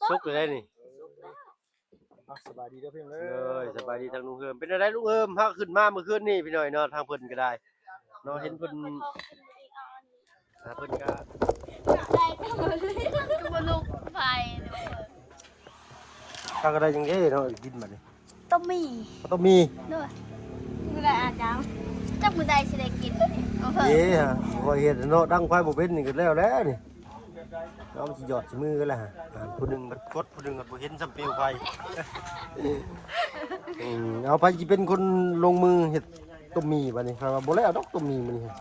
สุกเลยได้นี่สบายดีเด้อพี่น้องเด้ เลยสบายดีทางลุงเฮิมเป็นอะไรลุงเฮิมพาขึ้นมาเมื่อคืนนี่พี่หน่อยเนาะทางเพิ่นก็ได้เนาะเห็นเพิ่นเพิ่นก็ ได้ก็มาลุกไฟ ทางก็ได้จังได๋เนาะกินบัดนี้ ต้องมี ต้องมี ด้วยมือได้อาจารย์จักมือได้สิได้กินเอาเถอะ เด้ฮะบ่เฮ็ดเนาะดังไฟบ่เป็นนี่ก็แล้วนี่เอาสิหยอดสิมือกันล่ะผู้นึงก็กดผู้นึงก็บ่เห็นซ้ำเปลวไฟเอาไปสิเป็นคนลงมือเฮ็ดต้มมีบัดนี้ครับว่าบ่แล้วดอกต้มมีมื้อนี้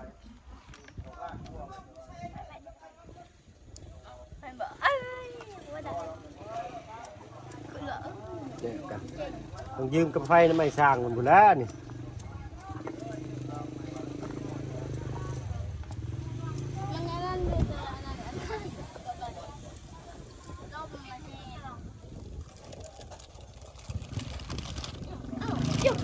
ไปบอกเอ้ยว่าได้คือเหรอ เด้อกันต้องยืมกับไฟน้ำไม้สร้างมันพุ่นแล้วนี่ ยังไงนั่นเลยจะอะไรอันนั้นรอบมาแน่อ้าวหยุด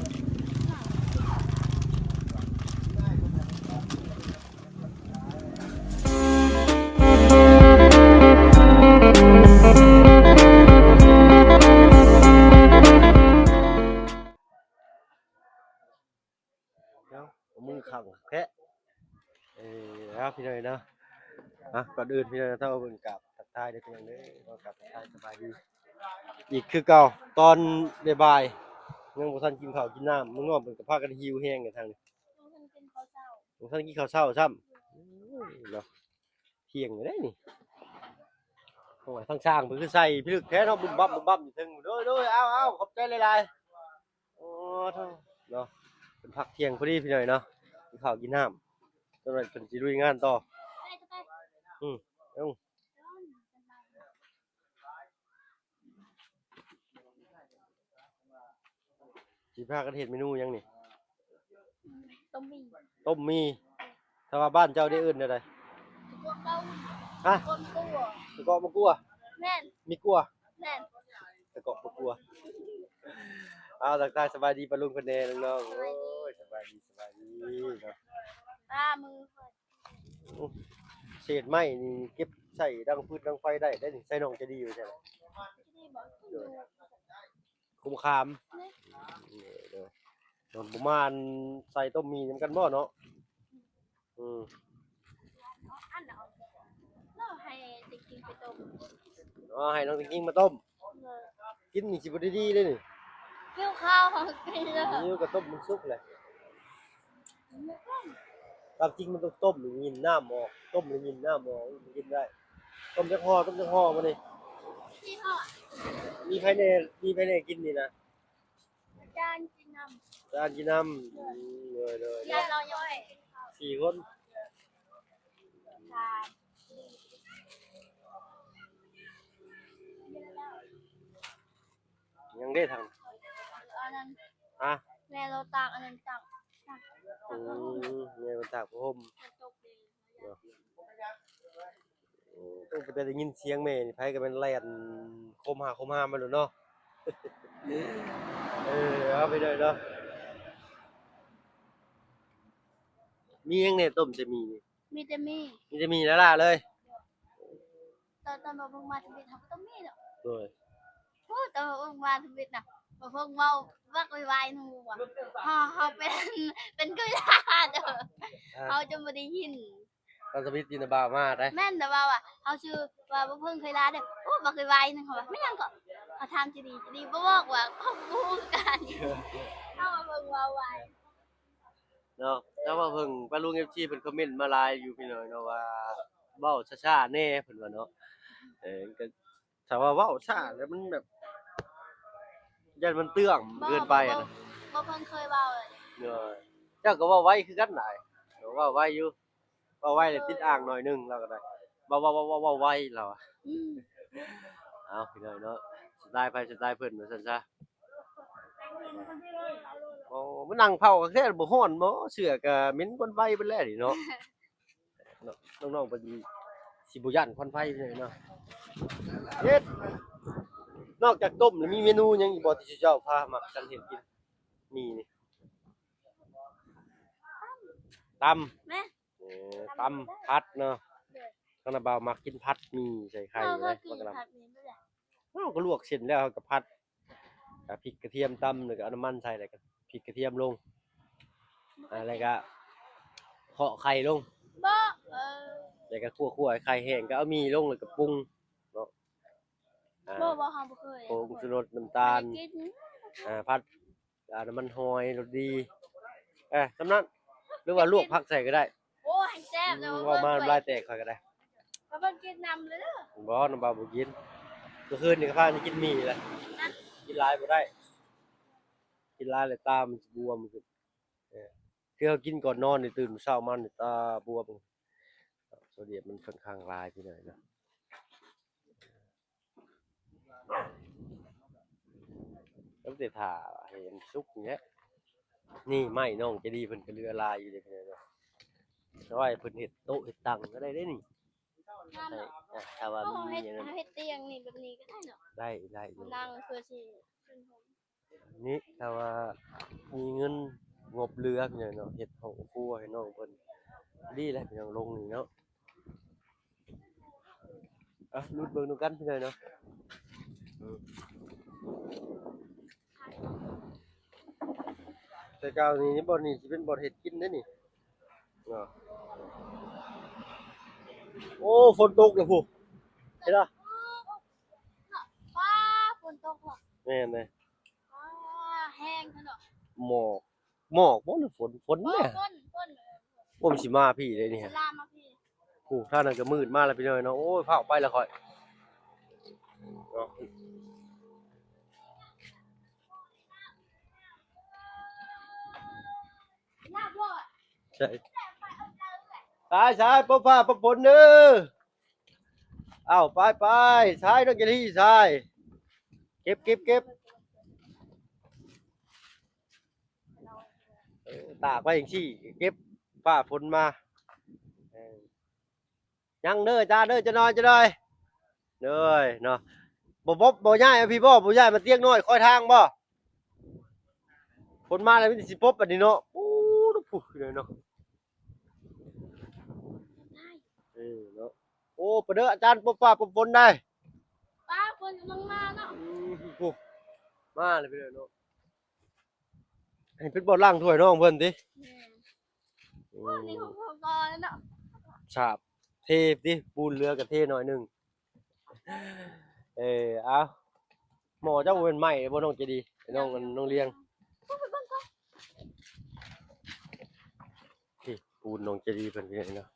เนาะมือขังแค่ครับพี่น้อยเนาะก่อนอื่นพี่น้อยถ้าเอาเบิ่งกลับทักทายได้เพียงเด้อกับทักทายสบายดีอีกคือเก่าตอนบ่ายๆยังบ่ทันกินข้าวกินน้ำมึงง้อมเพิ่นก็พากันหิวแห้งกันทางนี้ มันเป็นข้าวเจ้า บ่ทันกินข้าวเช้าซ้ำเนาะเที่ยงอยู่ได้นี่โอ้ยทางสร้างเพิ่นคือใส่พิลึกแท้เนาะบึ้มบั่มอยู่ถึงโดยๆเอาขอบใจหลายๆโอ้โธ่เนาะเป็นพักเที่ยงพอดีพี่น้อยเนาะกินข้าวกินน้ำตอนนั้นเพิ่นสิลุยงานต่อ ไปจะไป เอ้าสิพากันเฮ็ดเมนูหยังนี่ ต้มมี ต้มมีถ้าว่าบ้านเจ้าได้เอิ้นแนวใด พวกเก้า ฮะ คนตัว ตะเกาะบ่กลัว แน่น มีกลัว แน่น ตะเกาะบ่กลัวเอาทักทายสบายดีปะลุงเพิ่นแน่น้องๆโอ้ยสบายดีเนาะ ตามือเปิด เศษไม้นี่เก็บใส่ดังฟืนดังไฟได้นี่ใส่น้องจะดีอยู่ใช่ไหม ที่บอกดู คุ้มคามนี่เด้อตอนประมาณใส่ต้มมีนำกันบ่เนาะอืม อันเอาเราให้เด็กกินไปต้ม ให้น้องจริงๆมาต้มกินนี่สิบ่ได้ดีเด้นี่ เกี่ยวข้าวกินเลย นี่ก็ต้มมันสุกเลยตามจริงมันต้องต้มหรือยินน้ำออกต้มหรือยินน้ำออกมันกินได้ต้มจักห่อมานี่ ที่ห่อ มีภายในกินนี่นะ จานกินน้ จานกินน้ำเลย ำยายเราย่อย 4 คน ทาน ยังได้ทาง อันนั้น อ่ะ แม่เราตากอันนั้นตาก เนี่ยมันตากผ้าห่ม ตกดี ต้องไปได้ยินเสียงแม่นี่ไผก็เป็นแล่นคมหามาแล้วเนาะเอาไปเลยเนาะมียังเนี่ยต้มจะมีนี่ มีแต่มี จะมีแล้วล่ะเลย ตอนเราเพิ่งมาทวิตเขาก็ต้องมีเนาะ โดย โอ้ตอนเราเพิ่งมาทวิตน่ะมาเพิ่งเมาวักไวๆหนูว่ะเขาเป็นกุยาเด้อเขาจะไม่ได้ยิน ตอนสมิธยินบามาได้ แม่นแต่ว่าเขาชื่อว่าเพิ่งเคยลาเด้อโอ้บักไวๆนึงเขาว่าไม่ยังก็เขาทำจะดีบ่บอกว่าเขาพูดกันเขามาเพิ่งว่าไว เนาะแล้วว่าเพิ่งป้าลุง FG เพิ่นคอมเมนต์มาหลายอยู่พี่น้อยเนาะว่าเว้าช้าๆแน่เพิ่นว่าเนาะก็ถ้าว่าเว้าช้าแล้วมันแบบยันมันเตื้องเกินไปอะนะ บ่เพิ่งเคยเว้าเลย เนาะเจ้าก็เว้าไว้คือกันหลายเว้าไว้อยู่เว้าไว้แล้วติดอ่างหน่อยนึงเราก็ได้เว้าไว้เราอะ อืม เอาพี่น้อยเนาะสไตล์ไปสไตล์เพิ่นว่าซั่นซะโอ้มันนั่งเผาก็แท้บ่ฮ้อนบ่เสื้อก็เหม็นควันไฟเบิดแล้วนี่เนาะน้องๆเพิ่นสิบ่ย้านควันไฟพี่น้อยเนาะเฮ็ดนอกจากต้มแล้วมีเมนูหยังอีกบ่ที่เจ้าพามักกันเฮ็ดกินมีนี่ตำ แม่ ตำผัดเนาะข้างหน้าบ่าวมักกินผัดมีใส่ไข่ เรา เล ก็ ย กิน ว่ากะลำ ผัดนี้ด้วยแหละ เราก็ลวกเสร็จแล้วเราก็พัดพริกกระเทียมตำแล้วก็เอาน้ำมันใส่แล้วก็พริกกระเทียมลงอะไรก็เคาะไข่ลง บ่แล้วก็คั่วๆให้ไข่แห้งก็เอามีลงแล้วก็ปรุงเนาะบ่เฮาบ่เคยผงชูรสน้ำตาลกิน ผัดน้ำมันหอยรสดีสำนั้นหรือว่าลวกผักใส่ก็ได้ โอ้ยแซ่บเลย ว่ามาน้ำลายแตกค่อยก็ได้ บ่เพิ่นกินนำเลยเด้อ บ่น้ำเบาบ่กินเมื่อคืนนี่ก็พากันกินหมี่แหละกินหลายบ่ได้กินหลายแล้วตามันสิบวมขึ้นคือเขากินก่อนนอนนี่ตื่นเช้ามานี่ตาบวมโซเดียมมันค่อนข้างหลายพี่หน่อยนะแล้วแต่ถ้าให้มันสุกอย่างเงี้ยนี่ไม่น้องจะดีเพิ่นก็เรือลายอยู่เด้พี่น้อยเนาะแต่ว่าให้เพิ่นเฮ็ดโต๊ะเฮ็ดตังก็ได้เด้นี่ถ้าว่ามีอย่างนั้น เฮ็ดเตียงนี่แบบนี้ก็ได้เนาะ ได้นั่งเพื่อสิขึ้นผม นี่ถ้าว่ามีเงินงบเรือพี่น้อยเนาะเฮ็ดห้องครัวให้น้องเพิ่นดีแหละพี่น้องลงนี่เนาะรุดเบิ่งดูกันพี่น้อยเนาะแต่กาวนี้บ่นี่สิเป็นบ่เฮ็ดกินเด้อนี่เนาะโอ้ฝนตกแล้วพุเห็นบ่ฟ้าฝนตกเหรอแม่นเลยฟ้าแห้งซะเนาะหมอกบ่หรือฝนเนี่ยฝนผมสิมาพี่เลยนี่ฮะ ลามมาพี่ท่านั้นก็มืดมาแล้วพี่น้อยเนาะโอ้ยพาออกไปแล้วค่อยเนาะน้าบ่ใช่สายปบฟ้าปบฝนเด้อเอ้าไปสายน้องเจรี่สายเก็บตากไว้จังซี่เก็บฟ้าฝนมายังเด้อจ้าเด้อจะนอนเด้อเนาะบ่ย้ายพี่บ่ย้ายมาเตียงน้อยคอยทางบ่ฝนมาแล้วมันสิปบอันนี้เนาะโอ้ปุ๊เลยเนาะเนาะโอ้ปะเด้ออาจารย์ปบฟ้าปบฝนได้ฟ้าฝนกำลังมาเนาะมาเลยพี่เนาะให้เป็นบ่ล้างถ้วยน้องเพิ่นตินี่ของพ่อก่อนเนาะฉาบเทติปูนเรือก็เทหน่อยนึงเอาหมอเจ้าเป็นใหม่บ่น้องจะดีน้องเลี้ยงที่ปูนน้องจะดีเพิ่นพี่เนาะ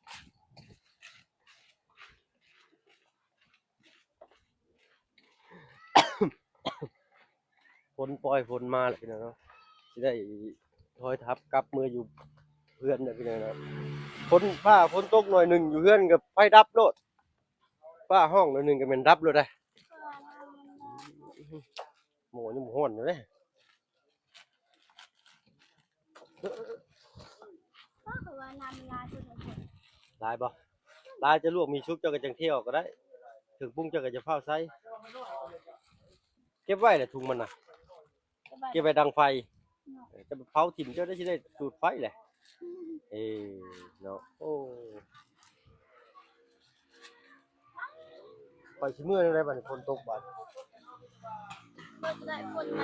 ฝนปล่อยฝนมาแล้วพี่เนาะสิได้ถอยทับกลับมืออยู่เพื่อนน่ะพี่เนาะฝนตกหน่อยนึงอยู่เพื่อนกับไฟดับโลดฟ้าห้องหน่อยนึงก็แม่นดับโลดได้หมอยังบ่ฮ้อนอยู่เด้ลายบ่ลายจะลวกมีชุบเจ้าก็จังเที่ยวก็ได้ถึงปรุงเจ้าก็จะเฝ้าใส่เก็บไว้แหละถุงมันน่ะเก็บไว้ดังไฟจะเผาถิ่มเจ้าได้สิได้สูดไฟแหละเนาะโอ้ไปสิมื้อนึงได้บัดนี้ฝนตกบัดเพิ่นได้ฝนม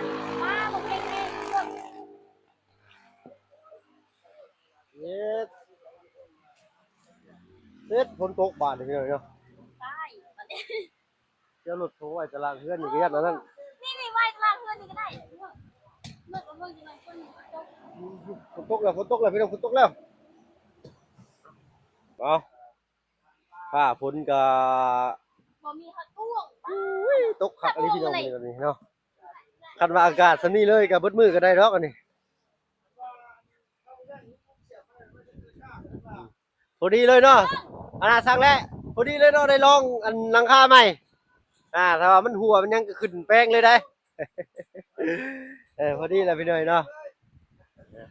าบ่แห้งๆฝนเฮ็ดฝนตกบาดนี่พี่น้องเนาะตายบัดนี้เจ้ารถโทรไว้ตารางเฮือนนี่ก็ยัดอันนั้นนี่ไว้ตารางเฮือนนี่ก็ได้เมื่อเบิ่งจังได๋ฝนตกแล้วพี่น้องฝนตกแล้วเอาฟ้าฝนก็บ่มีข้าวต้วงตกคักอันนี้พี่น้องนี่แบบนี้เนาะคันว่าอากาศซั่นนี้เลยก็เบิดมื้อก็ได้ดอกอันนี้พอดีเลยเนาะอันน่ะสั่งแล้วพอดีเลยเนาะได้ลองอันหลังคาใหม่ถ้าว่ามันหัวมันยังก็ขึ้นแป้งเลยได้พอดีแล้วพี่น้อยเนาะ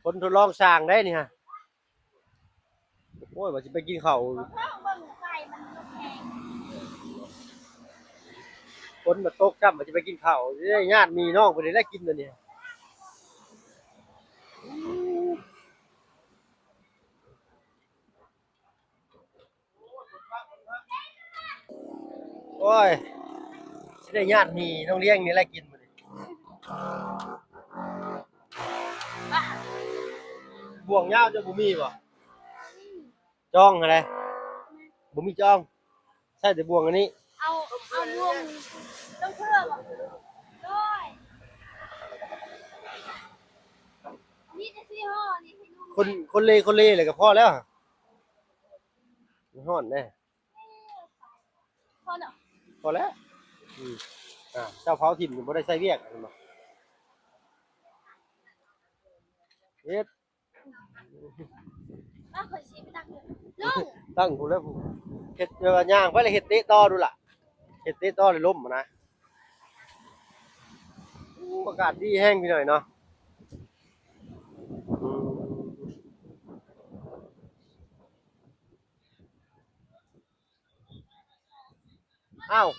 คนทดลองสร้างได้นี่ฮะโอ้ยว่าสิไปกินข้าวคนมาตกจ้ำว่าสิไปกินข้าวได้ญาติมีน้องเพิ่นได้กินแล้วนี่โอ้ย สิได้ญาติมีน้องเลี้ยงนี่แหละกินมื้อนี้ บ้า บ่วงยาวจะบ่มีบ่จ้องอะไรบ่มีจ้องใช่แต่บ่วงอันนี้ เอาวงต้องเพิ่มอ่ะด้วยนี่จะซี่ห้อนี่ให้ดู คนเล่เลยก็พอแล้วมันฮ้อนแน่ พอเนาะ พอแล้วเจ้าเผาถิ่มบ่ได้ใส่เวียกเห็นบ่เฮ็ด ป้าขอชี้ไปตั้งเลยลุง ตั้งพูนแล้วพูนเฮ็ดย่างไปเลยเฮ็ดเตะต่อดูล่ะเฮ็ดเตะต่อเลยล้มนะอากาศดีแห้งไปหน่อยเนาะอืมอ้าว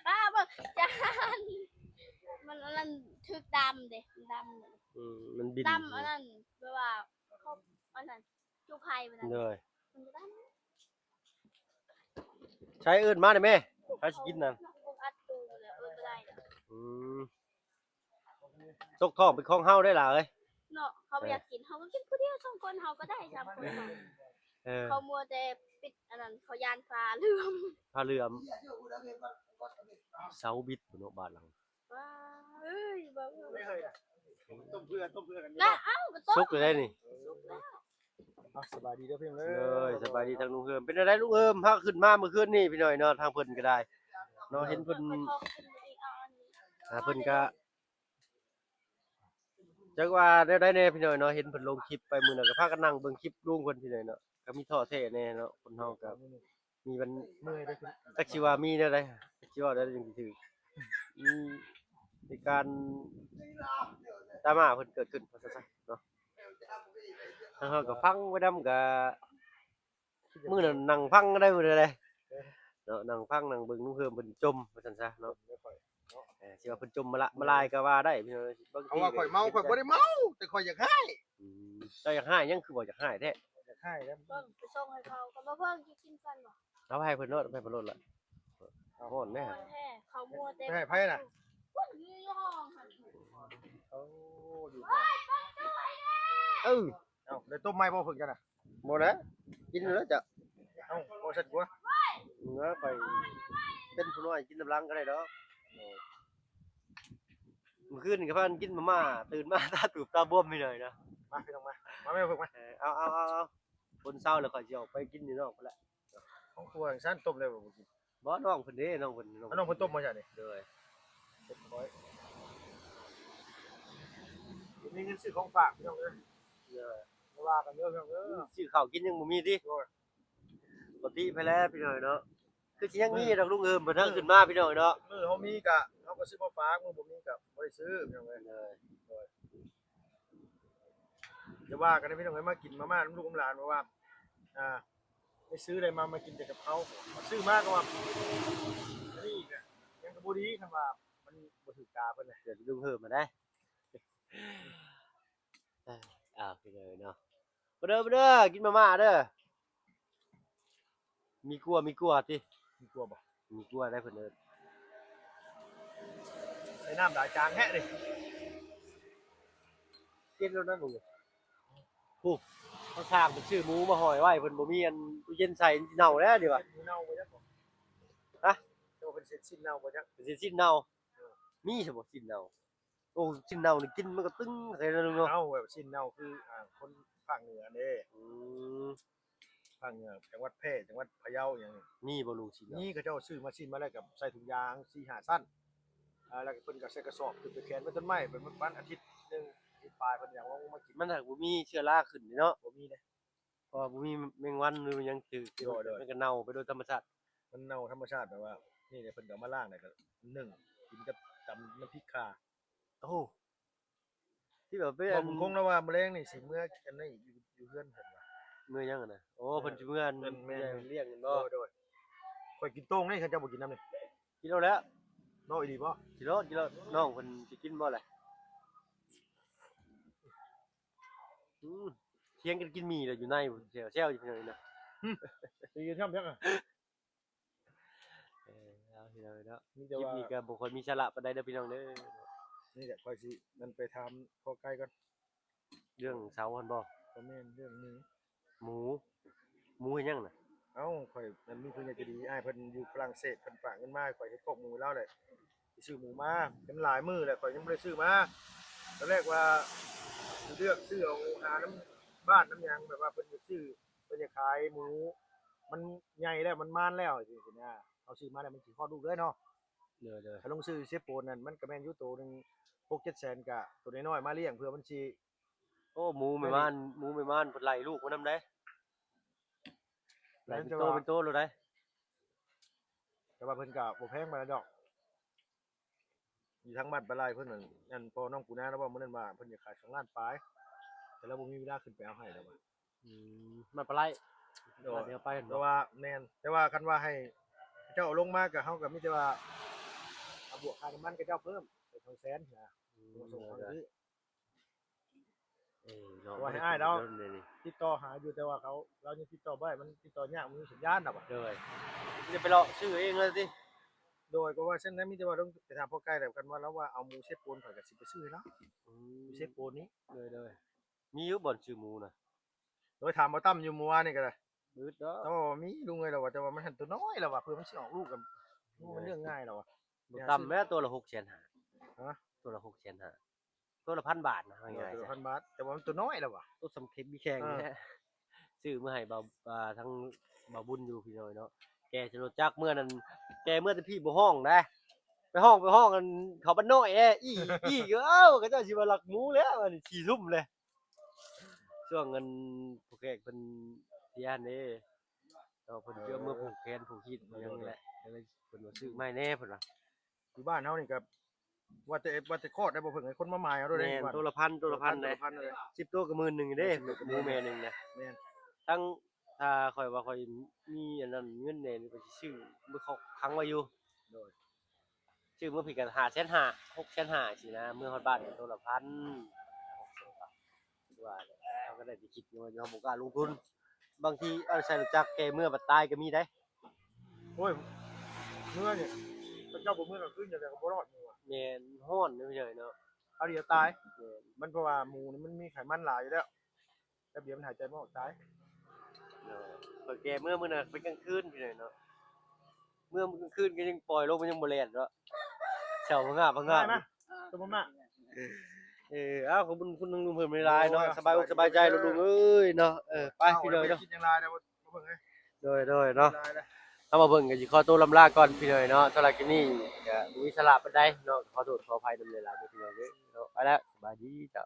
ป้าบอกจานมันอันนั้นทึกดำเด็ดำ มันบิน ดำอันนั้นแปลว่าเขาอันนั้นจูไพมันนั้น เลย มันดำ ใช้เอิ้นมาได้แม่ใช้สิกินนั่น อัดตูเลยไม่ได้ อืมตกท้องเป็นของเฮาได้ล่ะเอ้ย เนาะเขาอยากกินเขาก็กินผู้เดียวสองคนเขาก็ได้สามคน เขามัวแต่ปิดอันนั้นเขายานฟ้าเรื่อง ผ้าเหลือมเสาบิดเนาะบ้านหลัง ว้าเอ้ยบ้า ไม่เคยนะต้มเพื่อนกัน ก็เอ้ามันต้ สุกเลยได้นี่ สบายดีเด้อพี่น้อง เลยสบายดีทางลุงเฮิมเป็นอะไรลุงเฮิมพาขึ้นมาเมื่อคืนนี่พี่หน่อยเนาะทางเพิ่นก็ได้เนาะเห็นเพิ่นเพิ่นก็จักว่าได้แน่พี่หน่อยเนาะเห็นเพิ่นลงคลิปไปมื้อนั้นก็พากันนั่งเบิ่งคลิปลุงเพิ่นพี่หน่อยเนาะก็มีท้อแท้แน่เนาะคนเฮาก็มีมัน เมื่อยได้อพี่ จักสิว่ามีแนวใดจักสิว่าได้จังสิถือมีในการดราม่าเพิ่นเกิดขึ้นว่าซั่นซะเนาะทางเฮาก็ฟังไว้นำก็มื้อนั้นนั่งฟังได้มื้อใดเนาะนั่งฟังนั่งเบิ่งลุงเฮิมเพิ่นจมว่าซั่นซะเนาะสิว่าเพิ่นจมมาละมาลายก็ว่าได้พี่น้องบาง เขา ที ว่าข่อยเมาข่อยบ่ได้เมาแต่ข่อยอยากให้ เจ้าอยากหายยังคือบ่อยากหายแท้ อยากให้แล้ว เพิ่งไปส่งให้เขาก็มาเพิ่งกินกันบ่ เอาให้เพิ่นโลดเอาให้เพิ่นโลดล่ะเอาฮ้อนแน่ แท้เขามัวแต่ ไม่ให้ไพ่น่ะ คนยืนห้องหัน โอ้อยู่ เออ เอ้าได้ต้มไม้บ่ฝึกกันน่ะ บ่นะกินแล้วจะ เอ้าบ่เสร็จกว่า เนื้อไปเป็นผู้น้อยกินน้ำลังก็ได้ดอกเมื่อคืนนี่ก็พากันกินมาม่าตื่นมาตาตูบตาบวมไปหน่อยนะ มาพี่น้องมาแม่ฝึกมา เอาคนเศร้าแล้วค่อยสิออกไปกินอยู่นอกพุ่นแหละ ของครัวอย่างซั่นต้มเลยบ่กิน บ่น้องเพิ่นเด้น้องเพิ่น น้องเพิ่นต้มมาจ้ะนี่ เด้อ เรียบร้อยมีเงินซื้อของฝากพี่น้องเด้อ เด้อ บ่ว่ากันเด้อพี่น้องเด้อ ซื้อข้าวกินยังบ่มีติปกติไปแล้วพี่น้อยเนาะคือสิยังมีดอกลุงเอิมเพิ่นทั้งขึ้นมาพี่น้อยเนาะ มื้อเฮามีก็เฮาก็ซื้อมาฝากมื้อบ่มีก็บ่ได้ซื้อพี่น้องเอ้ย เด้อ จะว่ากันนะพี่น้องเอ้ยมากินมาม่าน้ำลูกน้ำหลานมาว่าไปซื้ออะไรมากินแต่กับเขาซื้อมากก็ว่านี่ก็ยังกระบูดีคำว่ามันบ่ถือตาเพิ่นเลย เดี๋ยวลุงเอิมมาได้พี่น้อยเนาะมาเด้อกินมาม่าเด้อมีกลัวติ มีกลัวบ่ มีกลัวได้เพิ่นเอิ้น ใส่น้ำหลายจานแฮะดิ กินแล้วนั่นลุงผู้เขาสร้างเป็นชื่อหมูมาห้อยไว้เพิ่นบ่มีอันตู้เย็นใส่เน่าแล้วดีว่า มีเน่าบ่จักบ่ ฮะ จะว่าเป็นเศษชิ้นเน่าบ่จัก เป็นสิ้นเน่ามีใช่บ่สิ้นเน่าโอ้สิ้นเน่านี่กินมันก็ตึงใส่แล้วลุงเนาะ เน่าแบบชิ้นเน่าคือคนภาคเหนือเด้ ม ภาคเหนือจังหวัดแพร่จังหวัดพะเยาอย่างนี้ มีบ่ลุงสิ้นเน่า นี่เขาเจ้าซื้อมาชิ้นมาแล้วกับใส่ถุงยาง4-5สั้นแล้วก็เพิ่นก็ใส่กระสอบขึ้นไปแขวนไว้ต้นไม้เป็นวันอาทิตย์นึงอาทิตย์ปลายเพิ่นอยากว่ามากิน มันถ้าบ่มีเชื้อราขึ้นนี่เนาะ บ่มีเด้ เพราะว่าบ่มีแมงวันหรือหยังถือ โดย มันก็เน่าไปโดยธรรมชาติ มันเน่าธรรมชาติแบบว่านี่เนี่ยเพิ่นก็เอามาล้างได้ก็นึ่งกินกับตำน้ำพริกข่า โอ้ที่แบบเป็น บ อั อก น ผมคงแล้วว่าแมลงนี่สิเมื่ออันนี้อยู่เฮือนเพิ่นว่า เมื่อยังอะนะโอ้เพิ่นสิเมื่ออัน แม่น เลี้ยงกัน โด บ่ ยโดยข่อยกินโต้งนี่เขาเจ้าบ่กินน้ำนี่ กินแล้วแล้ว น้อยดีบ่ กินแล้วน้องเพิ่นสิกินบ่ล่ะเที่ยงกันกินหมี่แล้วอยู่ในพุ่นแซวๆอยู่เพิ่นน่ะ สิกินช่ำจังอ่ะ พี่น้องเนาะ มี ค แต่ ลิป ว่า นี้ก็บ่ค่อยมีสาระปานใดเด้อพี่น้องเด้อ นี่แหละค่อยสิมันไปถามพ่อไก่ก่อน เรื่องเสาหั่นบ่ ก็แม่นเรื่องนี้ หมูเฮ็ดหยังน่ะ เอ้าข่อยมันมีเพิ่นอยากจะดีอ้ายเพิ่นอยู่ฝรั่งเศสเพิ่นฝากเงินมาให้ข่อยเฮ็ดกบหมูแล้วแหละสิซื้อหมูมาเป็นหลายมื้อแล้วข่อยยังบ่ได้ซื้อมาตอนแรกว่าสิเลือกซื้อเอาหาน้ำบ้านน้ำหยังแบบว่าเพิ่นจะซื้อเพิ่นจะขายหมูมันใหญ่แล้วมันมานแล้วจังซี่นะเอาซื้อมาแล้วมันสิคลอดลูกเลยเนาะ เด้อ ถ้าลงซื้อเซฟโปนนั่นมันก็แม่นอยู่โตหนึง 6-7 แสนก็ตัวน้อยๆมาเลี้ยงเพื่อมันสิ ๆโอ้หมูแม่ม่านเพิ่นไล่ลูกมานำได้ไล่เป็นโตเลยได้ แต่ว่าเพิ่นก็บ่แพงปานใดดอกอยู่ทางบ้านปลายเพิ่นนั่นนั่นพอน้องปูนาแล้วว่ามื้อนั้นว่าเพิ่นจะขาย2ล้านปลายแต่เราบ่มีเวลาขึ้นไปเอาให้แล้วว่า มันปลาไหลเดี๋ยวไป แต่ว่าแม่นแต่ว่าคันว่าให้เจ้าเอาลงมาก็เฮาก็มีแต่ว่าเอาบวกค่าน้ำมันกับเจ้าเพิ่มไป200,000นะบ่ส่งเขาซื้อ ว่าให้อ้ายเรา ติดต่อหาอยู่แต่ว่าเรายังติดต่อบ่ได้มันติดต่อยากมันมีสัญญาณน่ะว่ะ เด้อจะไปเลาะซื้อเองเลยติ โดยก็ว่าเช่นนั้นมีแต่ว่าต้องไปถามพ่อไก่แล้วกันว่าแล้วว่าเอาหมูเชฟโปนข่อยก็สิไปซื้อให้แล้วหมูเชฟโปนนี้ เด้อมีอยู่บ่อนซื้อหมูน่ะ โดยถามบ่ตั้มอยู่เมื่อวานนี่ก็ได้ บึดเด้อ แต่ว่ามีลุงเอ้ยแล้วว่าแต่ว่ามันหันตัวน้อยแล้วว่ะเพื่อมันสิออกลูกกันมันเรื่องง่ายแล้วว่ะ บ่ต่ำแม้ตัวละ6,500,000 ฮะ ตัวละ6,500,000ตัวละ1,000 บาทนะง่าย ตัว ๆ 1,000 บาทแต่ว่ามันตัวน้อยแล้วว่ะ ตัวสำเพ็จมีแข่งแท้ซื้อมาให้ทั้งบ่าวบุญอยู่พี่น้อยเนาะแกจะรู้จักเมื่อนั้นแกเมื่อแต่พี่บ่ห้องนะไปห้องกันเขาบ้านน้อยอีเอ้าก็เจ้าสิมาลักหมูแล้วอันนี้4ทุ่มเลยช่วงเงินผู้แขกเพิ่นเสียนี่เนาะเพิ่นเยอะเมื่อผูกแขนผูกคิดอยังนี่แหละเลยเพิ่นว่าซื้อไม้แน่เพิ่นว่า อยู่บ้านเฮานี่ก็ว่าแต่คลอดได้บ่เพิ่งให้คนมาหมายเอาด้วย แม่ เด้ นตัวละ1,000เลย 1,000เลย 10ตัวก็10,000เด้หมูแม่หนึงนะ แม่น ทั้งถ้าข่อยว่าข่อยมีอันนั้นเงินแหน่นี่ก็สิซื้อมื้อเขาค้างไว้อยู่ โดย ซื้อมื้อผิดกัน5,500 6,500สินะมื้อฮอดบ้านก็ตัวละ1,000ว่าเราก็ได้ไปคิดว่าเราบ่กล้าลงทุนบางทีเอาใส่รู้จักแกเมื่อบัดตายก็มีได้ โอ้ยเมื่อนี่เจ้าบ่เมื่อก็ขึ้นจังได๋ก็บ่รอดนี่ว่ะ แม่นฮ้อนเฉยๆเนาะ เอาเดี๋ยวตาย แม่น มันเพราะว่าหมูนี่มันมีไขมันหลายอยู่แล้วแต่เดี๋ยวมันหายใจไม่ออกตาย เนาะข่อยแกเมื่อน่ะเป็นกลางคืนพี่น้อยเนาะเมื่อกลางคืนก็ยังปล่อยลงมันยังบ่แล่นเนาะเช้าพังงาบ ได้มาตัวมา อ้าวขอบคุณลุงเพิ่นไม่ร้ายเนาะสบายอกสบายใจลุงเอ้ยเนาะไปพี่เลยเนาะ กินอย่างไรเดี๋ยวมาเบิ่งให้ โดยเนาะ ลายเลย ถ้ามาเบิ่งก็สิขอตัวลำลาก่อนพี่เลยเนาะสำหรับคลิปนี้ก็มีสละปานใดเนาะขอโทษขออภัยนำหลายๆพี่น้องเด้อเนาะไปแล้วสบายดีจ้ะ